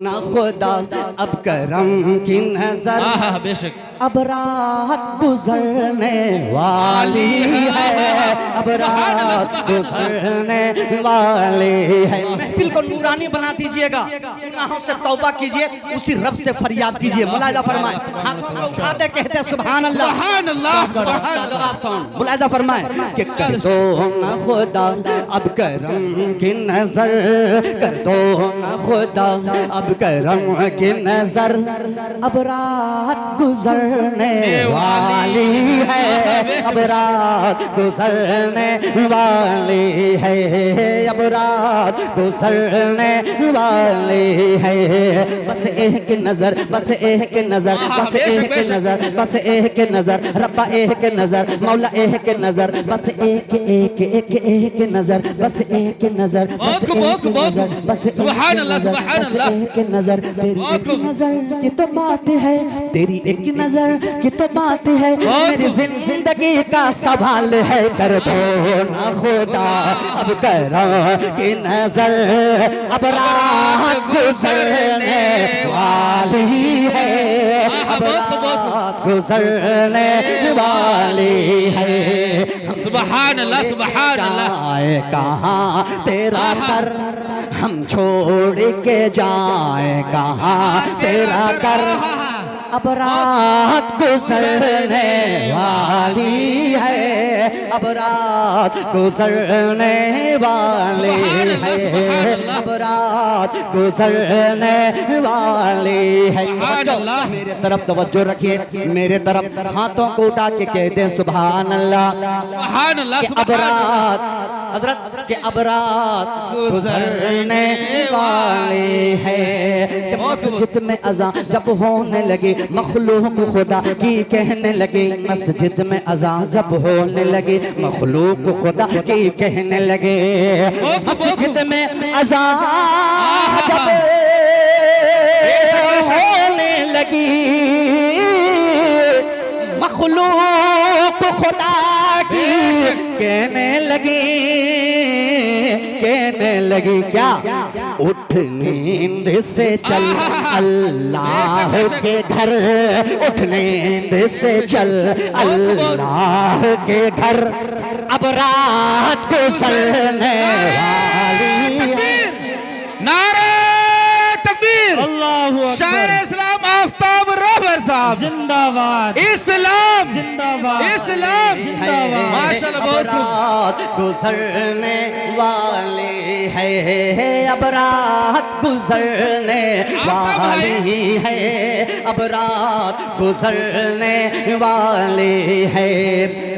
ना खुदा अब करम की नजर, बेशक अब रात गुजरने वाली है, अब रात गुजरने वाली है। महफिल को नूरानी बना दीजिएगा, गुनाहों से तौबा कीजिए, उसी रब से फरियाद कीजिए। मुलाहिदा फरमाए, हाथों को उठाते कहते सुभान अल्लाह, सुभान अल्लाह। मुलाहिदा फरमाए कि कर दो ना खुदा अब करम की नजर, कर दो ना खुदा अब करम की नजर, अब रात गुजरने वाली है, अब रात गुजरने वाली है, अब रात गुजरने वाली है। बस एक नजर, बस एक नजर, बस एक नजर, बस एक नजर, रब्बा एक नजर, मौला एक नजर, बस एक एक एक एक नजर, बस एक नजर, बस एक नजर, बस सुभान अल्लाह, सुभान अल्लाह। एक नजर, तेरी एक नजर की तो बात है, तेरी एक नजर की तो बात है, मेरी जिंदगी का सवाल है। कर दो ना खुदा अब करम की नजर, अब रात गुजरने वाली है, अब रात गुजरने वाली है। सुभान अल्लाह, सुभान अल्लाह। कहाँ तेरा कर हम छोड़ के जाए, कहाँ तेरा कर अब रात गुजरने वाली है, अब रात गुजरने वाली है, अब रात गुजरने वाली है। मेरे तरफ तवज्जो रखिए, मेरे तरफ हाथों को उठा के कहते हैं सुभान अल्लाह, सुभान अल्लाह। अब रात हजरत के अब रात गुजरने वाली है। मस्जिद में अज़ान जब होने लगी, मखलूक खुदा की कहने लगे, मस्जिद में अज़ान जब होने लगे, मखलूक खुदा की कहने लगे, मस्जिद में अज़ान जब होने लगी, मखलूक खुदा की कहने लगी, कहने लगी क्या? उठ नींद से चल अल्लाह के घर, उठ नींद से चल अल्लाह के घर, अब रात गुजरने वाली है। नारे तकबीर, अल्लाहु अकबर। शायर इस्लाम आफ्ताब रहबर साहब जिंदाबाद, इस्लाम जिंदाबाद, इस्लाम जिंदाबाद। माशाअल्लाह, अब बहुत खूब। रात गुजरने वाली है, अब रात गुजरने वाली है, अब रात गुजरने वाली है।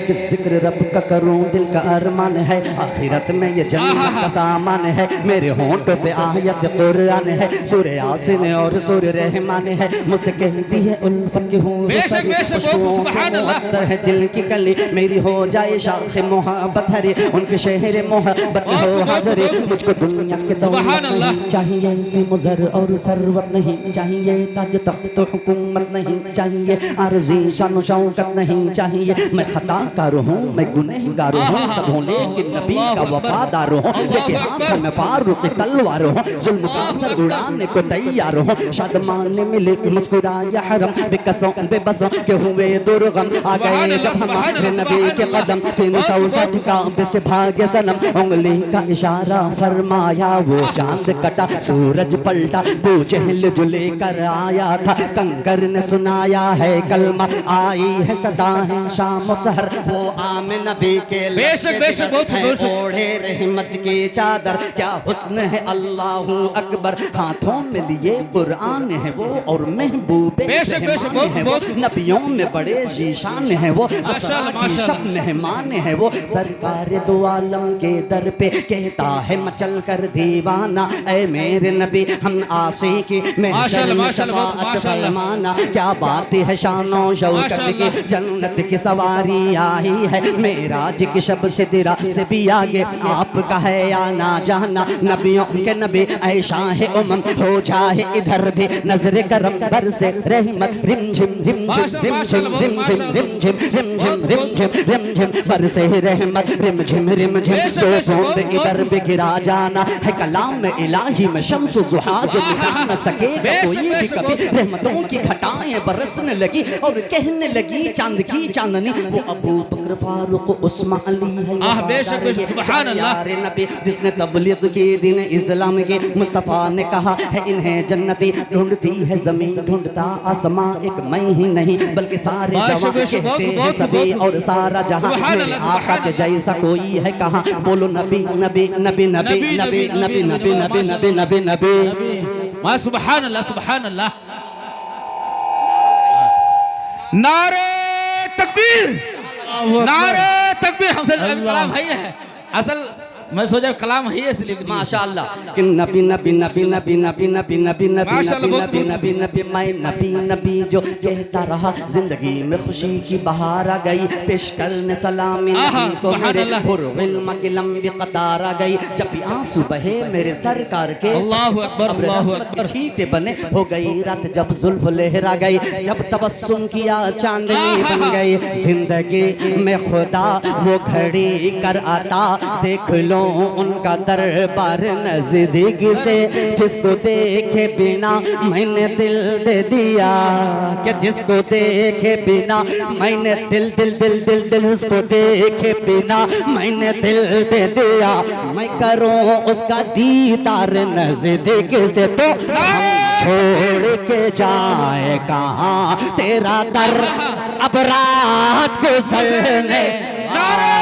कि जिक्र रब का करूं दिल का अरमान है, आखिरत में ये जन्नत का सामान है, मेरे होंठों पे आयत कुरान है, सूरह यासीन और सूरह रहमान है, मुझसे कहती है उल्फत की हूँ बेशक, बेशक, सुभान अल्लाह। है दिल की कली, मेरी हो जाए शाख मोहब्बत हरी, उनके शहर मोहब्बत हो हाज़री, मुझको दुनिया के दौलत नहीं चाहिए, सी मुजर और सरवत नहीं चाहिए, ताज तख्त हुकूमत नहीं चाहिए, आरज़ी शान शौकत नहीं चाहिए, मैं खताकार हूँ, मैं गुनहगार हूँ, सब हूँ लेकिन नबी का वफादार हूँ, लेकिन हाथ में फारूक तलवार हूँ, जुल्म का सर उड़ाने को तैयार हूँ, शादमान मिले मुस्कुराया हरम, बेकसों बेबसों के हुए दुर्गम, आ गए जब हमारे नबी के कदम, 360 काबे से भागे सनम, उंगली का इशारा फरमाया, वो चांद कटा सूरज पलटा, बूझे जो लेकर आया था, कंकर ने सुनाया है कलमा, आई है सदाएं शाम सहर, वो आम नबी के बेशक, बेशक, बहुत खूब। ओढ़े रहमत की चादर, क्या हुस्न है अल्लाहू अकबर, हाथों में लिए कुरान है वो, और महबूबे बेशक, बेशक, है वो, नबियों में बड़े जीशान है वो, असरा की सब मेहमान है वो, सरकार दो आलम के दर पे कहता है मचल कर दीवाना, ऐ मेरे नबी हम आशिकी महशर में शफाअत फरमाना, क्या बात है शानो शौकत की, जन्नत की सवारी इलाही है। मेराज की शब से तेरा से भी आगे आपका है आना जाना। नबियों के नबी ऐशा है उमम हो जाए इधर भी नजर करम पर से रहमत रिम झिम रिम झिम रिम झिम रिम झिम रिम झिम रिम झिम रिम झिम रिम झिम पर से रहमत रिम झिम दो बूंद इधर भी गिरा जाना है। कलाम में इलाही में शम्स ज़ुहा जो मिटा न सकेगा कोई भी कभी। रहमतों की घटाएं बरसने लगी और कहने लगी चांद की चांदनी वो अबू बकर फारूक उस्मान अली है। बेशक बेशक सुभान अल्लाह। नबी जिसने तबलीग की दीन इस्लाम की मुस्तफ़ा ने कहा है इन्हें जन्नती ढूंढती है जमीन ढूंढता आसमां एक मैं ही नहीं बल्कि सारे जवां कहते हैं सभी और सारा जहां मेरे आका के जैसा कोई है कहाँ। बोलो नबी नबी नबी नबी नबी नबी नबी नबी नबी नबी नबी मां सुभान अल्लाह सुभान अल्लाह। नारे तकबीर नारे तकबीर। हमसे कलाम है असल मैं सोचा कलाम है इसलिए माशाअल्लाह कि नबी नबी नबी नबी नबी नबी नबी नबी नबी नबी नबी मैं नबी नबी जो कहता रहा जिंदगी में खुशी की बहार आ गई पेश करने सलामी नबी सो मेरे हुर्रिल्म की लंबी कतार आ गई। जब भी आंसू बहे मेरे सरकार के अल्लाहु अकबर अल्लाहु अकबर छींटे बने हो गई रात जब जुल्फ लहरा गई जब तबस्सुम किया चांदनी बन गई जिंदगी में खुदा वो घड़ी कर आता देख लो उनका दरबार नजदीक से जिसको देखे बिना मैंने दिल दे दिया कि जिसको देखे बिना मैंने दिल दिल दिल दिल दिल उसको देखे बिना मैंने दिल दे दिया मैं करूं उसका दीदार नजदीक से तो हम छोड़ के जाए कहाँ तेरा दर अब रात गुजरने। नारे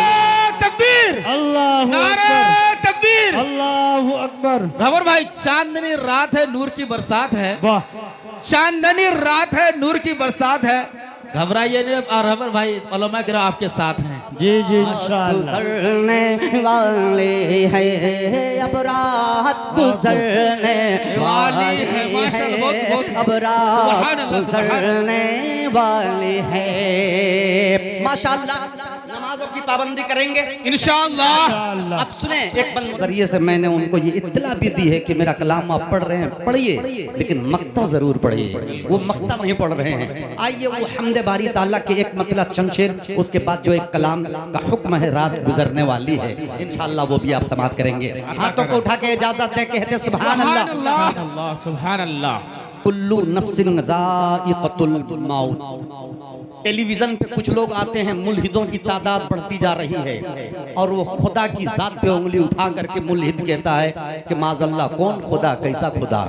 तकबीर अल्लाहु अकबर। रबर भाई चांदनी रात है नूर की बरसात है। वाह चांदनी रात है नूर की बरसात है। घबराइए नहीं और रबर भाई उलमा किराम आपके साथ हैं। जी जी इंशाअल्लाह। गुजरने वाले है अब रात गुजरने वाली है अब रात गुजरने वाले है। माशाअल्लाह नमाजों की पाबंदी करेंगे इंशाअल्लाह। अब सुने एक बंद जरिए से मैंने उनको ये इत्तला भी दी है कि मेरा कलाम आप पढ़ रहे हैं पढ़िए लेकिन मक्ता जरूर पढ़िए। वो मक्ता नहीं पढ़ रहे हैं। आइए वो हमदे बारी ताला के एक मतला चंद शेर उसके बाद जो एक कलाम का हुक्म है रात गुजरने वाली है इंशाअल्लाह वो भी आप समाप्त करेंगे। हाथों को उठा के इजाजत दे कहते सुभान अल्लाह सुभान अल्लाह। कुल्लू नफ्सिन ज़ाइक़तुल मौत। टेलीविजन पे कुछ लोग आते हैं मुल्हिदों की तादाद बढ़ती जा रही है और वो खुदा की जात पे उंगली उठा करके मुल्हिद कहता है कि माज़अल्लाह कौन खुदा कैसा खुदा।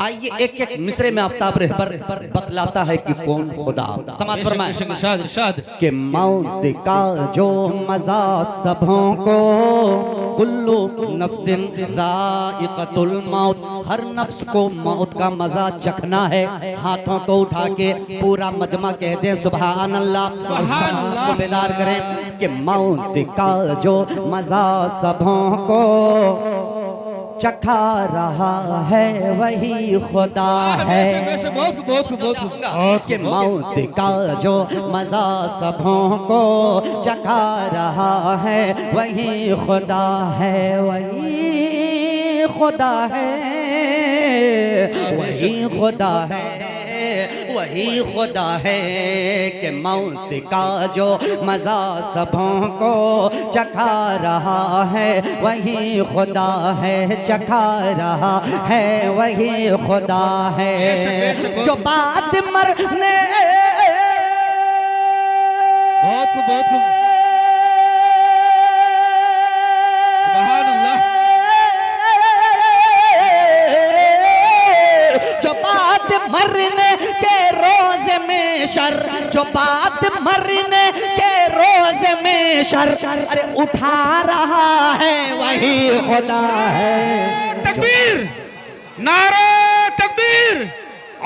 आइए एक एक मिसरे में आफ्ताब रहबर बतलाता है कि कौन खुदा। समाज फरमाए कि मौत का जो मजा सबों को कुल्लू नफ्सिन ज़ाइक़तुल मौत हर नफ्स को मौत का मजा चखना है। हाथों को उठा के पूरा मजमा कह दे सुभान अल्लाह। को बेदार करें कि मौत का जो मजा सबों को चखा रहा है वही खुदा है। कि मौत का जो मजा सबों को चखा रहा है वही खुदा है वही खुदा है वही खुदा है वही खुदा है। कि मौत का जो मजा सबों को चखा रहा है वही खुदा है चखा रहा है वही खुदा है। जो बात मरने मरने के रोज में शर जो बात मरने के रोज में शर अरे उठा रहा है वही खुदा है। तकबीर नारे तकबीर।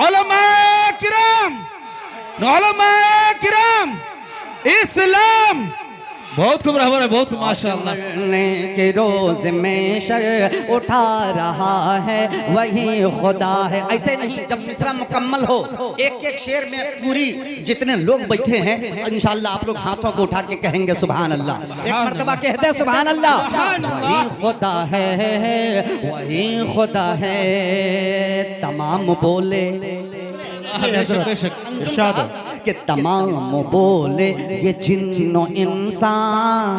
उलमा किराम इस्लाम बहुत खूब रहबर है, बहुत खूब माशाअल्लाह। मरने के रोज में शर उठा रहा है वही खुदा है। ऐसे नहीं, जब मिसरा मुकम्मल हो एक एक शेर में पूरी जितने लोग बैठे हैं इंशाअल्लाह आप लोग हाथों को उठा के कहेंगे सुभान अल्लाह। एक मर्तबा कहते हैं सुभान अल्लाह। वही खुदा है, वही खुदा है, तमाम बोले बेशक बेशक इरशाद कि तमाम बोले ये जिन्नो इंसान।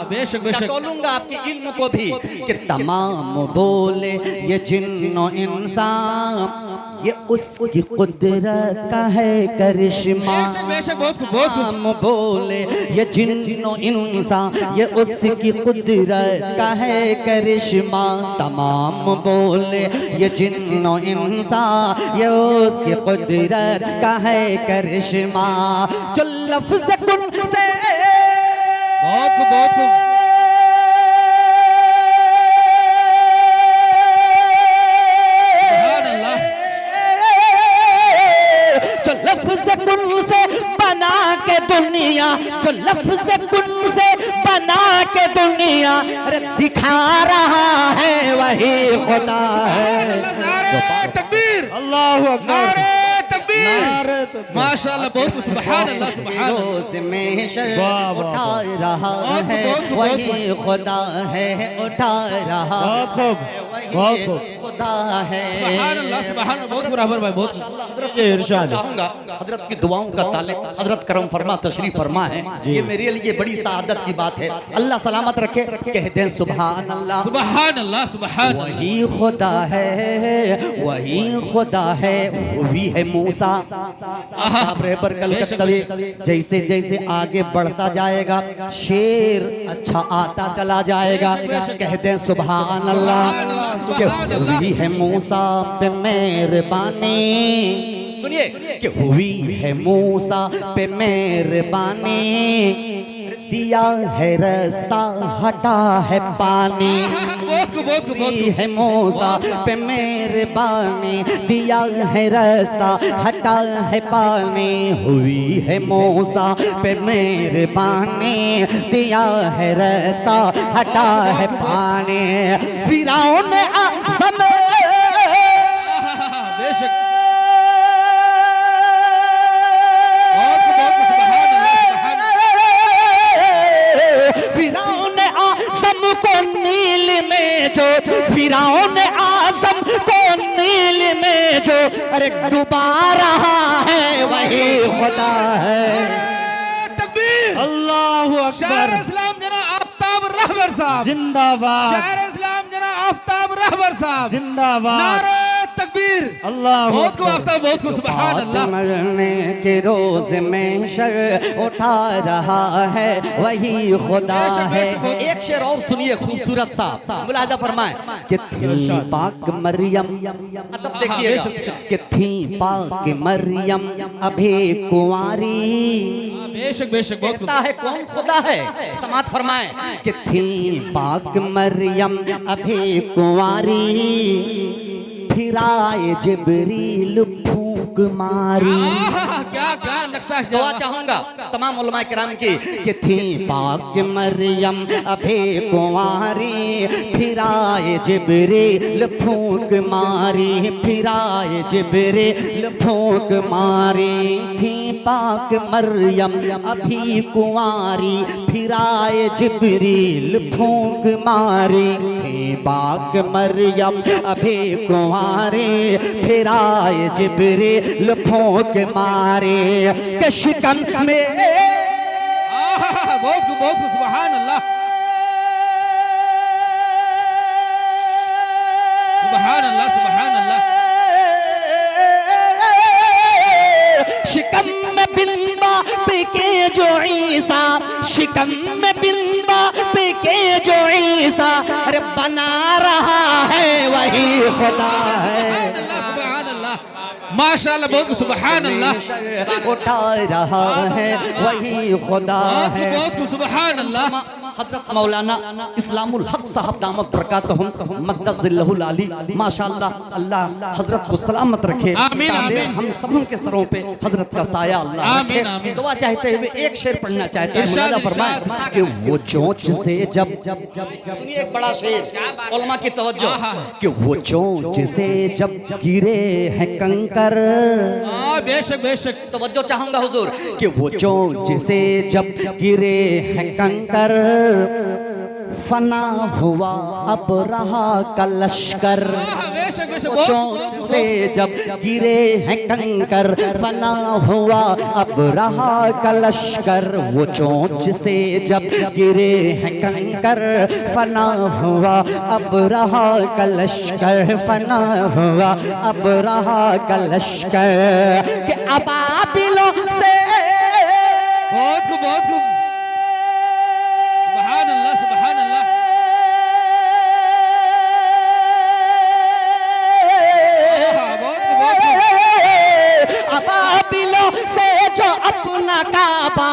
बेशक बेशक टोलूंगा आपके इल्म को भी कि तमाम बोले ये जिन्नो इंसान ये उसकी कुदरत का है करिश्मा। बेशक बेशक बहुत खूब, बहुत खूब। तमाम बोले ये जिन्नो इंसान ये उसकी कुदरत का है करिश्मा। तमाम बोले ये जिन्नो इंसान ये उसकी कुदरत का है करिश्मा। जो लफ्ज़ कुन से बहुत खूब, बहुत खूब। जो लफ्ज़ कुन से बना के दुनिया, जो लफ्ज़ कुन से बना के दुनिया अरे दिखा रहा है वही खुदा है। नारे तकबीर, अल्लाहु अकबर। नारे तकबीर, नारे तकबीर। माशाअल्लाह बहुत खूब, सुभान अल्लाह, सुभान अल्लाह। रोज में शर वाह, वाह, उठा वाह। रहा है वही खुदा है, उठा रहा बहुत खूब, बहुत खूब। खुदा है। सुभान अल्लाह, सुभान अल्लाह, बहुत बराबर भाई, बहुत खूब। ये इरशाद है। चाहूंगा हजरत की दुआओं का ताल्लुक हजरत करम फरमा तशरीफ फरमा है। ये मेरे लिए बड़ी सादत की बात है। अल्लाह सलामत रखे। कहते हैं सुभान अल्लाह, सुभान अल्लाह, सुभान अल्लाह। वही खुदा है, वही खुदा है, वही है मूसा। आप रहबर कलकत्तवी जैसे जैसे आगे बढ़ता जाएगा शेर अच्छा आता चला जाएगा। कहते हैं सुभान अल्लाह कि वही है मूसा पे मेहरबानी। सुनिए कि हुई है मूसा पे मेहरबानी, दिया है रास्ता हटा है पानी। बहुत खूब, बहुत खूब, बहुत हुई खूब। है मूसा पे मेहरबानी, दिया है रास्ता हटा है पानी। हुई है मूसा पे मेहरबानी, दिया है रास्ता हटा है पानी। फिरौन आज़म बेशक फिरौन आज़म को नील में जो, फिरौन आज़म को नील में जो अरे डुबा रहा है वही खुदा है। तकबीर, अल्लाहु शायर अकबर। इस्लाम जना आफ्ताब रहबर साहब, जिंदाबाद, शायर इस्लाम जना आफ्ताब रहबर साहब, जिंदाबाद। नारे तकबीर, अल्लाहु बहुत खूब अकबर। आफ्ताब, बहुत खूब, सुभान अल्लाह। मरने के रोज में शर उठा रहा है वही खुदा है। एक शेर और सुनिए खूबसूरत सा, मुलाहिजा फरमाए कि थी पाक मरियम, अदब देखिएगा कि थी पाक मरियम अभी कुंवारी। बेशक बेशक, बहुत खूब। कहता है कौन खुदा है, समात फरमाए कि थी पाक मरियम अभी कुंवारी, फिराए जिब्रील फूंक मारी। क्या क्या नक्शा है। दुआ चाहूंगा तमाम उलमा किराम की कि थी पाक मरियम अभी कुंवारी, फिराए जिब्रील फूंक मारी, फिराए जिब्रील फूंक मारी। थी पाक मरियम अभी कुंवारी, फिराए जिब्रील फूंक मारी। थी पाक मरियम अभी कुंवारी, फिराए जिब्रील फूंक मारे के शिकन में। बहुत खूब, बहुत खूब, सुभान अल्लाह, सुभान अल्लाह, सुभान अल्लाह। शिकम में बिन बाप के जो ईसा, शिकम में बिन बाप के जो ईसा अरे बना रहा है वही खुदा है। सुभान अल्लाह, माशाअल्लाह, बहुत सुभान अल्लाह। उठा रहा है वही खुदा है। बहुत खूब, सुभान अल्लाह। हजरत मौलाना इस्लामुल हक साहब दामत बरकातहुम मद्दज़िल्लहुल आली, माशाअल्लाह, अल्लाह हजरत को सलामत रखे। आमीन, आमीन। हम सबों के सरों पे हजरत का साया अल्लाह आमीन, रखे। आमीन। दुआ चाहते हुए एक शेर पढ़ना चाहते हैं। इरशाद, मुलाजा फरमाएं इरशाद। कि वो चोंच से जब सुनिए एक बड़ा शेर, उलमा की तवज्जो, कि वो चोंच से जब गिरे हैं कंकर, बेशक बेशक तवज्जो चाहूंगा हुजूर, कि वो चोंच से जब गिरे हैं कंकर, फना हुआ अब रहा का लश्कर। बेशक बेशक वो चोंच से जब गिरे हैं कंकर, फना हुआ अब रहा का लश्कर। वो चोंच से जब गिरे हैं कंकर, फना हुआ अब रहा का लश्कर, फना हुआ अब रहा का लश्कर। कि अबाबिलों से बहुत खूब, बहुत खूब, सुभान अल्लाह, सुभान अल्लाह। बहुत खूब, बहुत खूब। अबाबिलों से जो अपना काबा,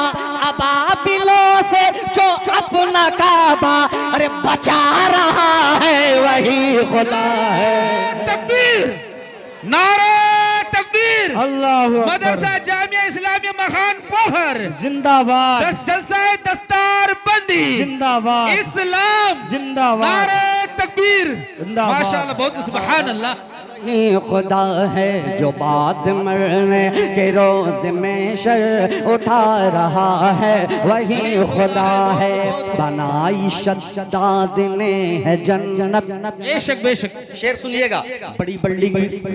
अबाबिलों से जो अपना काबा अरे बचा रहा है वही खुदा है। तकबीर, नारे तकबीर। अल्लाह मदरसा जामिया इस्लामिया मखान पोहर जिंदाबाद, जलसा दस्तार बंदी जिंदाबाद, इस्लाम जिंदाबाद, नारे तकबीर। जिंदाबाद। माशाअल्लाह, बहुत सुभान अल्लाह। ये खुदा है जो बाद मरने के रोज में शर उठा रहा है, वही खुदा है बनाई शद्दाद ने है जन्नत। बेशक बेशक शेर सुनिएगा, बड़ी बड़ी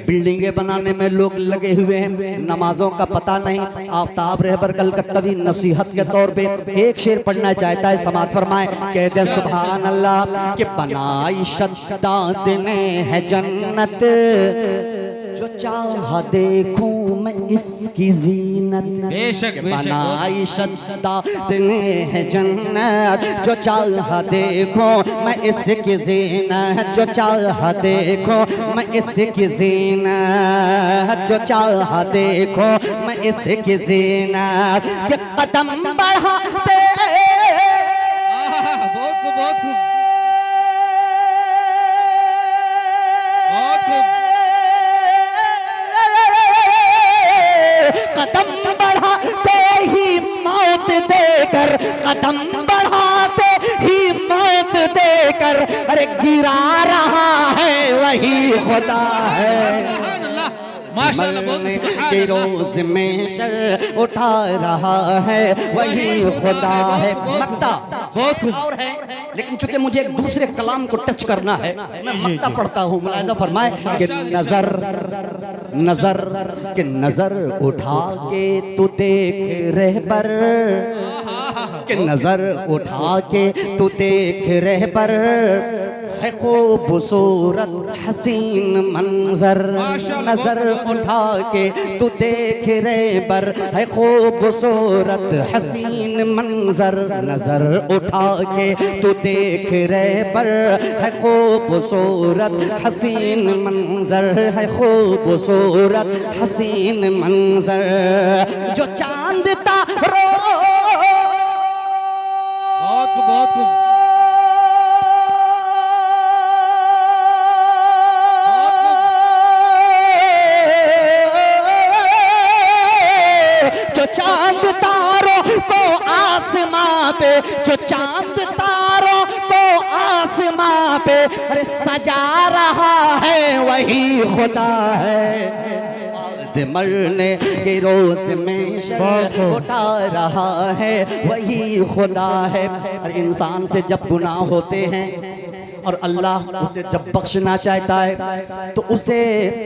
बिल्डिंगें बनाने में लोग लगे हुए हैं, नमाजों का पता नहीं। आफ्ताब रहबर कलकत्तवी नसीहत के तौर पे एक शेर पढ़ना चाहता है, समात फरमाए। कहते सुभान अल्लाह कि बनाई शद्दाद ने है जन्नत, जो चाह देखूं मैं इसकी जीनत। बेशक बेशक बनाई शद्दाद ने है जन्नत, जो चाह देखूं मैं इसकी जीनत, जो चाह देखूं मैं इसकी जीनत, जो चाह देखूं मैं इसकी जीनत। कि कदम बढ़ाते बहुत खूब, बहुत खूब, बहुत खूब। कदम बढ़ाते ही मौत देकर, कदम बढ़ाते ही मौत देकर अरे गिरा रहा है वही खुदा है। सुभान अल्लाह, माशाअल्लाह, बहुत सुभान के अल्लाह। रोज में शर उठा रहा है वही खुदा है। मक्ता बहुत खूब। और है, लेकिन चूंकि मुझे एक दूसरे कलाम को टच करना है, मैं मक्ता पढ़ता हूँ। मुलाहिजा फरमाए कि नजर नजर के नजर उठा के तू देख रहबर, कि नजर उठा के तू देख रहबर, है खूबसूरत हसीन मंजर। नजर उठा के तू देख रहबर, है खूबसूरत हसीन मंजर। नजर उठा के तू देख रहबर, है खूबसूरत हसीन मंजर, है खूबसूरत हसीन मंजर। जो चांद तारों बहुत खूब, बहुत खूब, जो चांद तारों को आसमां पे, जो चांद तारों को आसमां पे अरे सजा रहा है वही खुदा है। मरने के रोज में शर उठा रहा है वही खुदा है। और इंसान से जब गुनाह होते हैं और अल्लाह उसे जब बख्शना चाहता है तो उसे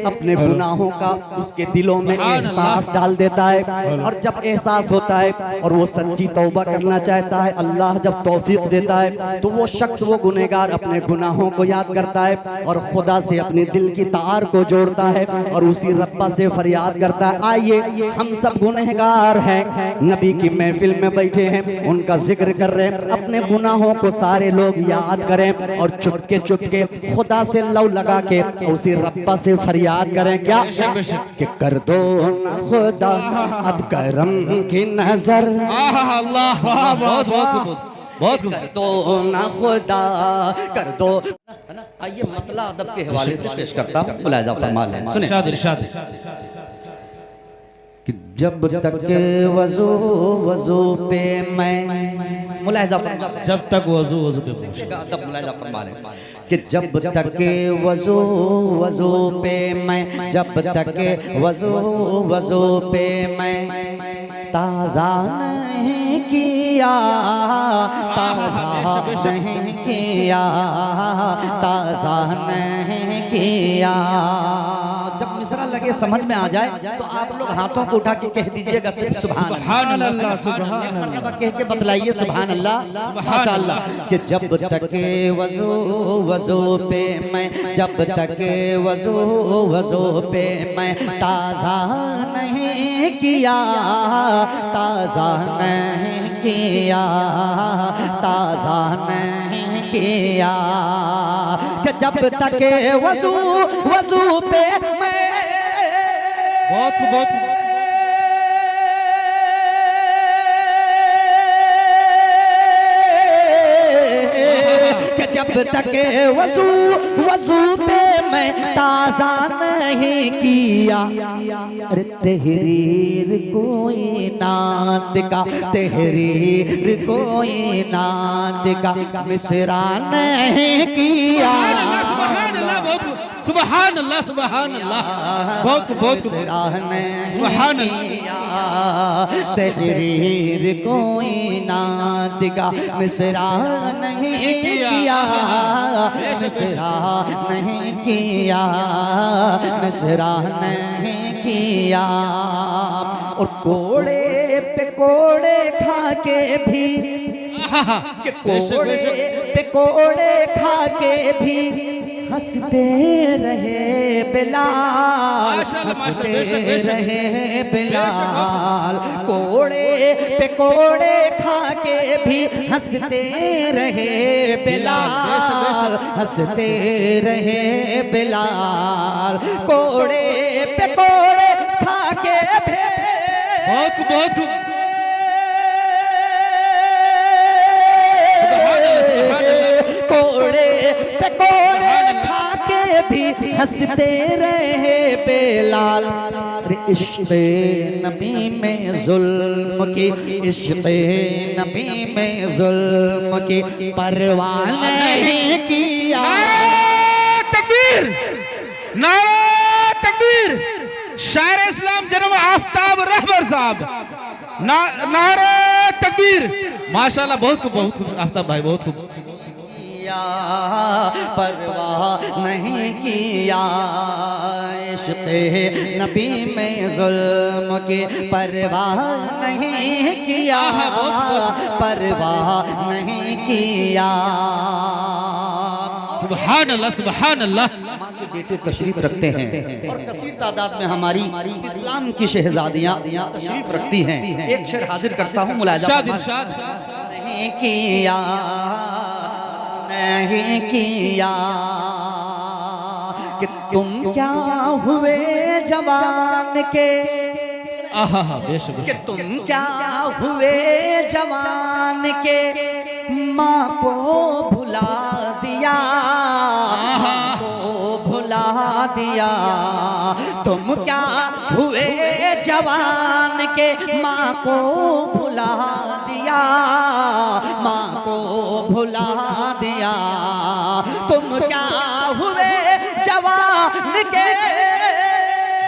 अपने गुनाहों का उसके दिलों में एहसास डाल देता है। और जब एहसास होता है और वो सच्ची तौबा करना चाहता है, अल्लाह जब तौफीक देता है तो वो शख्स, वो गुनहगार अपने गुनाहों को याद करता है और खुदा से अपने दिल की तार को जोड़ता है और उसी रब्बा से फरियाद करता है। आइए हम सब गुनहगार हैं, नबी की महफिल में बैठे हैं, उनका जिक्र कर रहे हैं, अपने गुनाहों को सारे लोग याद करें और चुपके चुपके खुदा से लव लगा के उसी रब्बा से फरियाद करें। क्या कि कर दो ना खुदा अब करम की नजर। अल्लाह, बहुत बहुत बहुत कर दो ना खुदा कर दो। आइए मतला अदब के हवाले से पेश करता हूँ, मुलाहिजा फरमा लें। सुने इरशाद इरशाद कि जब तक वजू वजू पे मैं, मुलाहिजा फरमा लें, जब तक वजू वजू पे अदब मुलाहिजा फरमा लें कि जब तक वजू वजू पे मैं, जब तक वजू वजू पे मैं ताज़ा नहीं किया, ताज़ा नहीं किया, ताज़ा नहीं किया। जब मिसरा लगे समझ में आ जाए तो आप लोग हाथों को उठा के कह दीजिएगा सुभान अल्लाह, सुभान अल्लाह कह के बतलाइए सुभान अल्लाह माशाअल्लाह। कि जब तक वजू वजू पे मैं, जब तक वजू वजू पे मैं ताज़ा नहीं किया, ताज़ा नहीं किया, ताज़ा नहीं किया। कि जब तक वजू वजू पे मैं, बहुत बहुत जब तक वजू वजू पे मैं ताज़ा नहीं किया। अरे तहरीर कोई नात का, तहरीर कोई नात का मिसरा नहीं किया। सुभान अल्लाह, बहुत सुभान अल्लाह, सुभान अल्लाह, बहुत बहुत सुभान अल्लाह। तहरीर कोई नात का मिसरा नहीं किया, मिसरा नहीं किया, मिसरा नहीं किया। और कोड़े पे कोड़े खा के भी, कि कोड़े पे कोड़े खा के भी हंसते रहे बिलाल, हंसते रहे बिलाल। कोड़े पे कोड़े खा के भी हंसते रहे बिलाल, हंसते रहे बिलाल। कोड़े पे कोड़े खा के भी बहुत बहुत कोड़े पे कोड़े खा के भी हंसते रहे बेलाल। इश्क़े नबी में जुल्म की, इश्क़े नबी में जुल्म की परवाह नहीं किया। तकबीर, नारा तकबीर। शायर इस्लाम जनाब आफ्ताब रहबर साहब, नारा तकबीर। माशाल्लाह, बहुत खूब, बहुत खूब आफ्ताब भाई, बहुत खूब। परवाह नहीं किया, इश्क़े नबी में जुल्म की परवाह नहीं किया, परवाह नहीं किया। सुभान अल्लाह, सुभान अल्लाह। माँ के बेटे तशरीफ रखते हैं और कसीर तादाद में हमारी इस्लाम की शहजादियाँ तशरीफ रखती हैं। एक शेर हाजिर करता हूँ, मुलाहिजा नहीं किया, नहीं किया। कि तुम क्या हुए जवान के, कि तुम क्या हुए जवान के माँ को भुला दिया, माँ को भुला दिया। तुम क्या हुए जवान के माँ को भुला दिया, माँ को भुला दिया। तुम क्या हुए जवान के,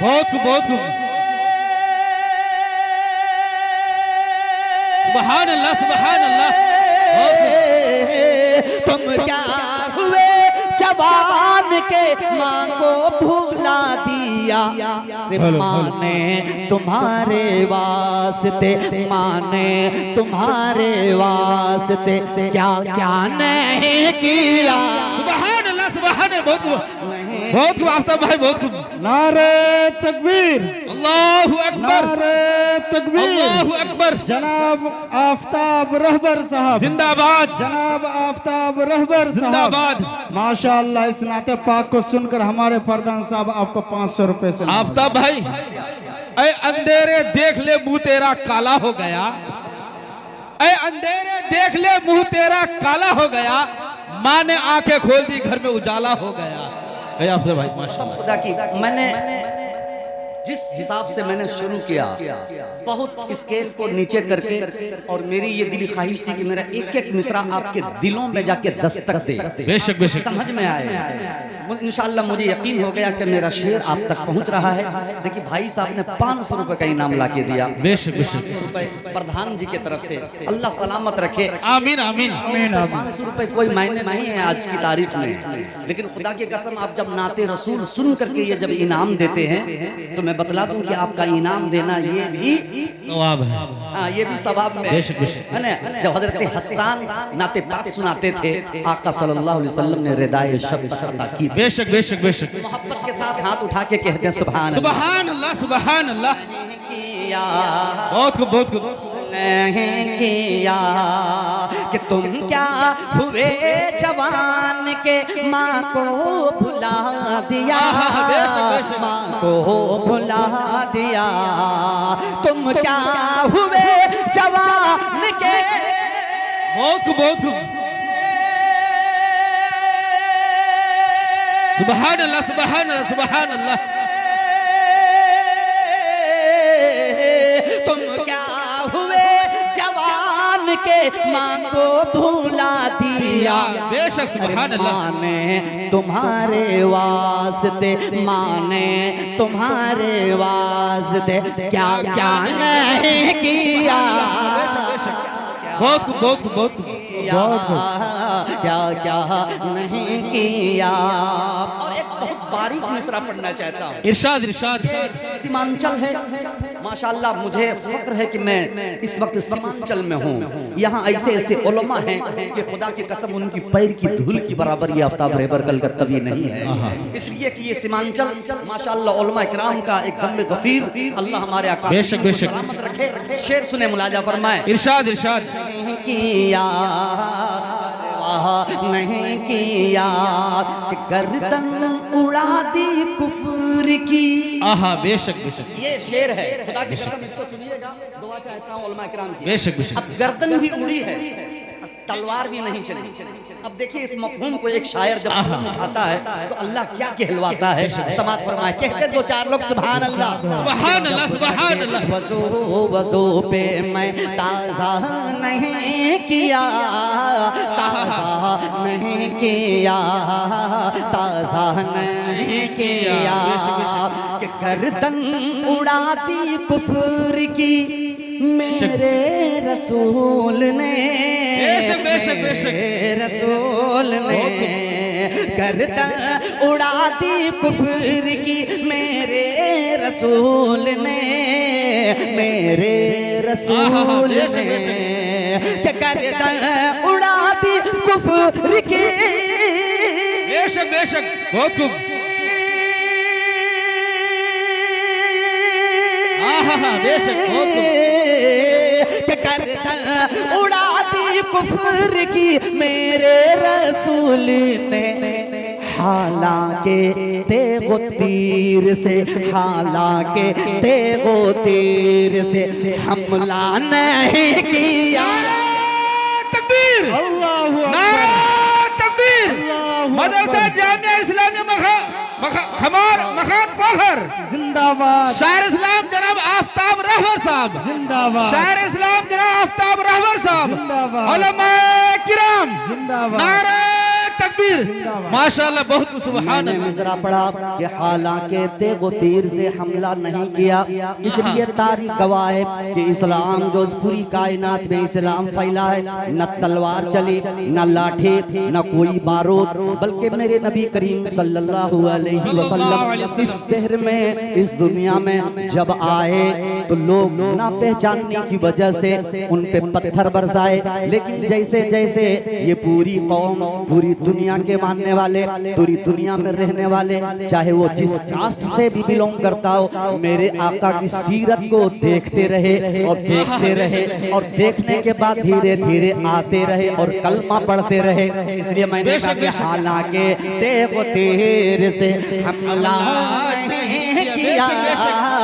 बहुत खूब, बहुत खूब। सुभान अल्लाह, सुभान अल्लाह। तुम क्या हुए जवान के माँ को भुला दिया। माँ ने तुम्हारे वास्ते, माँ ने तुम्हारे वास्ते क्या क्या नहीं किया। सुभान अल्लाह, सुभान अल्लाह, बहुत खूब, बहुत खूब आफ्ताब भाई, बहुत खूब। नारे तकबीर, अल्लाहु अकबर, नारे तकबीर, अल्लाहु अकबर। जनाब आफ्ताब रहबर साहब जिंदाबाद, जनाब आफ्ताब रहबर साहब जिंदाबाद। माशाअल्लाह। इस नाते पाक को सुनकर हमारे प्रधान साहब आपको 500 रुपए से आफ्ताब भाई, ऐ अंधेरे देख ले मुंह तेरा काला हो गया। ऐ अंधेरे देख ले मुंह तेरा काला हो गया, माँ ने आंखें खोल दी घर में उजाला हो गया। ऐ आपसे भाई माशाल्लाह। खुदा की मैंने जिस हिसाब से मैंने शुरू किया बहुत स्केल को नीचे करके, और मेरी ये दिली ख्वाहिश थी कि मेरा एक एक मिसरा आपके दिलों में जाके दस्तक दे, बेशक बेशक समझ में आए। इंशाल्लाह मुझे यकीन हो गया कि मेरा शेर आप तक पहुंच रहा है। देखिए भाई साहब ने 500 रुपए का इनाम ला के दिया, बेशक बेशक प्रधान जी की तरफ से, अल्लाह सलामत रखे। आमीन आमीन आमीन। 500 रुपए कोई मायने नहीं है आज की तारीख में, लेकिन खुदा की कसम आप जब नाते रसूल सुन करके ये जब इनाम देते हैं तो मैं बतला दूं कि आपका इनाम देना ये भी सवाब है। हाँ, ये भी सवाब में बेशक बेशक है ना। जब हजरत हसन नाते पाक सुनाते थे, आका सल्लल्लाहु अलैहि वसल्लम ने रिदाए शब्द अता की। बेशक बेशक बेशक। मोहब्बत के साथ हाथ उठा के कहते हैं सुभान सुभान अल्लाह सुभान अल्लाह। किया बहुत खूब बहुत खूब। नहीं किया कि तुम क्या हुए जवान के माँ को भुला दिया, माँ को भुला दिया। तुम क्या हुए जवान के, बहुत खूब बहुत खूब। सुभान अल्लाह सुभान अल्लाह सुभान अल्लाह। तुम क्या हुए जवान के माँ को भूला दिया। बेशक सुभान अल्लाह। माँ ने तुम्हारे वास्ते, माँ ने तुम्हारे वास्ते क्या क्या नहीं किया। बहुत खूब बहुत खूब बहुत खूब। क्या क्या नहीं किया। और एक बहुत बारीक मिसरा पढ़ना चाहता हूँ। इरशाद इरशाद। सीमांचल है माशाल्लाह, मुझे फक्र है कि मैं इस वक्त सीमांचल में हूँ। यहाँ ऐसे ऐसे उलमा हैं कि खुदा की कसम उनकी पैर की धूल की बराबर ये आफ्ताब रहबर कल का कभी नहीं है। इसलिए कि ये सीमांचल माशाल्लाह उलमा इकराम का एक दम गफीर, अल्लाह हमारे आका बेशक बेशक सलामत रखे। शेर सुने मुलाजा फरमाए। इरशाद इरशाद। किया नहीं किया कि गर्दन उड़ा दी कुफ्र की। आहा बेशक बेशक। ये शेर है, खुदा की कसम इसको सुनिएगा, दुआ चाहता हूं उलमा इकराम की। बेशक बेशक। अब गर्दन भी उड़ी है, तलवार भी नहीं चली। अब देखिए इस मफहूम को एक शायर जब उठाता है तो अल्लाह क्या कहलवाता है। समात फरमाए, कहते दो चार लोग सुभान अल्लाह सुभान अल्लाह सुभान अल्लाह। वज़ू वज़ू पे मैं ताज़ा नहीं किया, ताज़ा नहीं किया, ताज़ा नहीं किया कि गर्दन उड़ा दी कुफ्र की मेरे रसूल ने, रसूल ने गर्दन उड़ा दी कुफ्र की मेरे रसूल ने, मेरे रसूल ने गर्दन उड़ा दी कुफ्र की। बेशक बेशक बहुत खूब। बेशक बहुत खूब। गर्दन उड़ा दी कुफ्र की मेरे रसूल ने, हालांकि तेगो तीर से, हालांकि तेगो तीर से हमला नहीं किया। तकबीर नारा तकबीर। मदरसा जामिया इस्लामिया खमार मखान पोखर जिंदाबाद। शायर इस्लाम जनाब आफ्ताब रहबर साहब जिंदाबाद। शायर इस्लाम जनाब आफ्ताब रहबर साहब जिंदाबाद। उलमा किराम जिंदाबाद। नारा तकबीर। माशाल्लाह बहुत सुभान मैंने मिसरा पढ़ा कि हालांकि तेगो तीर से हमला नहीं किया, इसलिए तारीख गवाह है कि इस्लाम जो इस पूरी कायनात में इस्लाम फैला है, न तलवार चली, न लाठी, न कोई बारूद, बल्कि मेरे नबी करीम सल्लल्लाहु अलैहि वसल्लम इस दहर में, इस दुनिया में जब आए तो लोग ना पहचानने की वजह से उन पे पत्थर बरसाए। लेकिन जैसे जैसे ये पूरी कौम, पूरी दुनिया के मानने वाले, पूरी दुनिया में रहने वाले, चाहे वो जिस कास्ट से भी बिलोंग करता हो, मेरे आका की सीरत को देखते रहे और देखते रहे और देखने के बाद धीरे धीरे आते रहे और कलमा पढ़ते रहे। इसलिए मैंने कहा हालांकि तेगो तीर से हमला नहीं किया,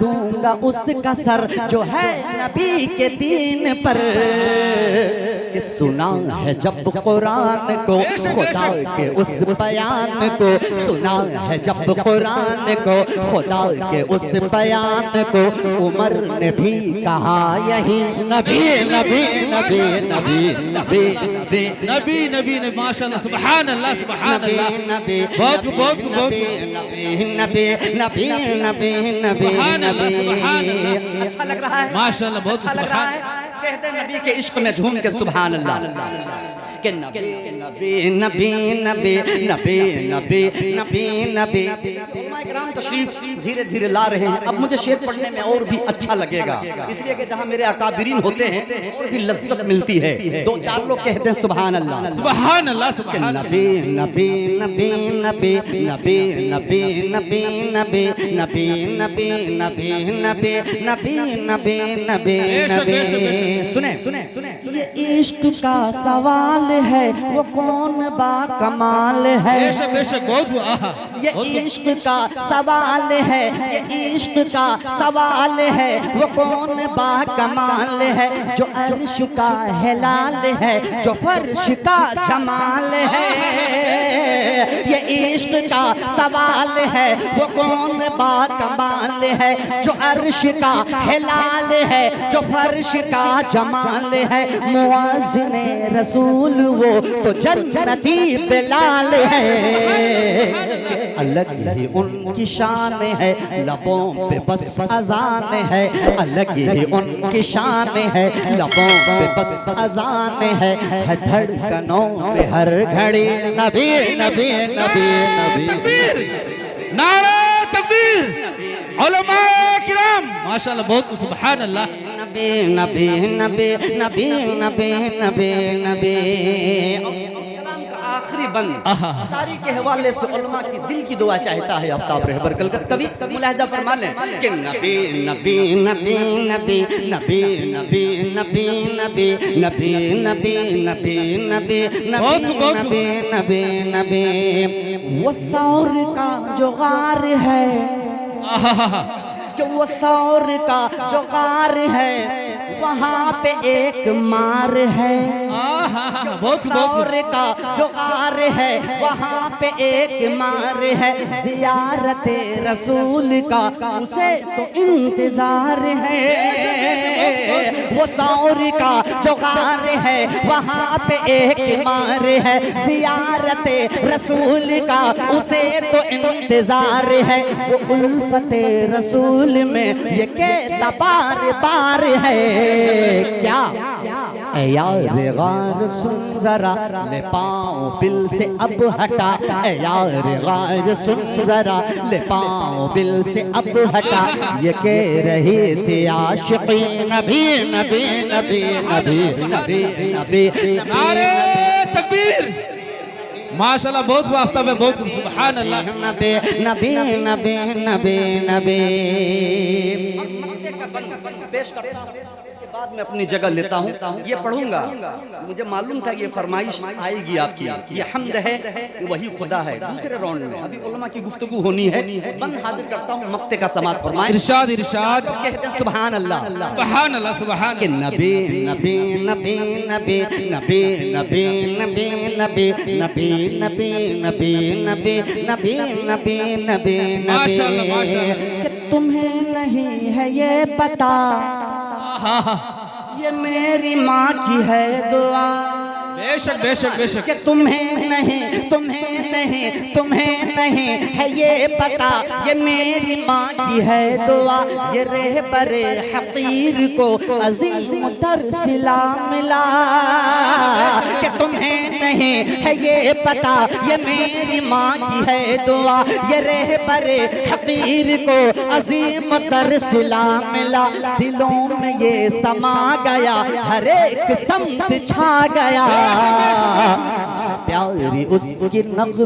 दूंगा उसका सर जो है नबी के दीन पर। कि सुना है जब कुरान को खुदा के उस बयान को, सुना है जब कुरान को खुदा के उस बयान को, उमर ने भी कहा यही नबी नबी नबी नबी नबी नबी नबी नबी नबी माशाल्लाह सुभान अल्लाह सुभान अल्लाह नबी बहुत बहुत बहुत नबी नबी नबी नबी नबी नबी। अच्छा लग रहा है माशाल्लाह बहुत अच्छा लग रहा है। कहते नबी के इश्क में झूम के सुभान अल्लाह के नबी नबी नबी नबी नबी नबी नबी नबी। उलमा इकराम तशरीफ धीरे धीरे ला रहे हैं। अब मुझे शेर पढ़ने में और भी अच्छा लगेगा, इसलिए कि जहाँ मेरे अकाबिरीन होते हैं और भी लज्जत मिलती है। दो चार लोग कहते हैं सुभान अल्लाह सुभान अल्लाह सुभान नबी नबी नबी नबी नबी नबी नबी नबी नबी नबी नबी नबी नबी नबी नबी नबी। सुने सुने ये इश्क का सवाल है वो कौन बा कमाल है। बेशक बेशक बहुत आहा ये इश्क का सवाल है, ये इश्क का सवाल है वो कौन बा कमाल है। जो अर्श का हिलाल है, जो फर्श का जमाल है। ये इश्क का सवाल है वो कौन बा कमाल है। जो अर्श का हिलाल है, जो फर्श का जमाल है। मुआज़िने रसूल वो तो जन्नती बिलाल है। अलग ही उनकी शान है, लबों पे बस अजान है। अलग ही उनकी शान है, लबों पे बस अजान है। धड़कनों पे हर घड़ी नबी नबी नबी नबी। नारा तकबीर उलमा किराम माशाल्लाह बहुत सुभान अल्लाह। नबी नबी नबी नबी नबी नबी नबी। आखिरी बंद तारीख के हवाले से उलमा की दिल की दुआ चाहता है आफ्ताब रहबर कलकत। कभी मुलाहिजा फरमा लें कि नबी नबी नबी नबी नबी नबी नबी नबी नबी नबी नबी नबी नबी नबी नबी। वो सौर का जो गार है, कि वो सौर का जो गार है वहाँ पे एक मार है। सौर का जो गार है वहाँ पे एक मार है। ज़ियारत रसूल का उसे तो इंतजार है। वो सौर का जो गार है वहाँ पे एक मार है। ज़ियारत रसूल का उसे तो इंतजार है। वो उल्फत रसूल में ये कहता बार बार है क्या। ए यार गार सुन जरा ले पाँव बिल से अब हटा। ए यार गार सुन जरा ले पाँव बिल से अब हटा। ये कह रही थी आशिक़ी नबी नबी नबी नबी नबी नबी। नारे तकबीर माशाल्लाह बहुत आफ्ताब है बहुत सुभान अल्लाह। नबी नबी नबी नबी नबी। पेश करता हूं, इसके बाद मैं अपनी जगह लेता हूँ। ये पढ़ूंगा, मुझे मालूम था ये फरमाइश आएगी आपकी। ये हम्द है, वही खुदा है। दूसरे राउंड में अभी उलमा की गुफ्तगू होनी है। बंद हाजिर करता हूँ, मक्ते का समात फरमाएं। इरशाद इरशाद कहते हैं सुभान अल्लाह सुभान अल्लाह सुभान कि नबी नबी नबी नबी नबी नबी नबी नबी नबी नबी नबी नबी नबी नबी नबी माशाल्लाह, माशाल्लाह। कि तुम्हें नहीं है ये पता, ये मेरी माँ की है दुआ। बेशक बेशक बेशक कि तुम्हें नहीं है ये पता, ये मेरी माँ की है दुआ। ये रहबरे हकीर को अजीम तरसिला मिला। कि तुम्हें नहीं है ये पता, ये मेरी माँ की है दुआ। ये रहबरे हकीर को अजीम तरसिला मिला। दिलों में ये समा गया, हर एक समत छा गया। प्यारी उसकी नग़मे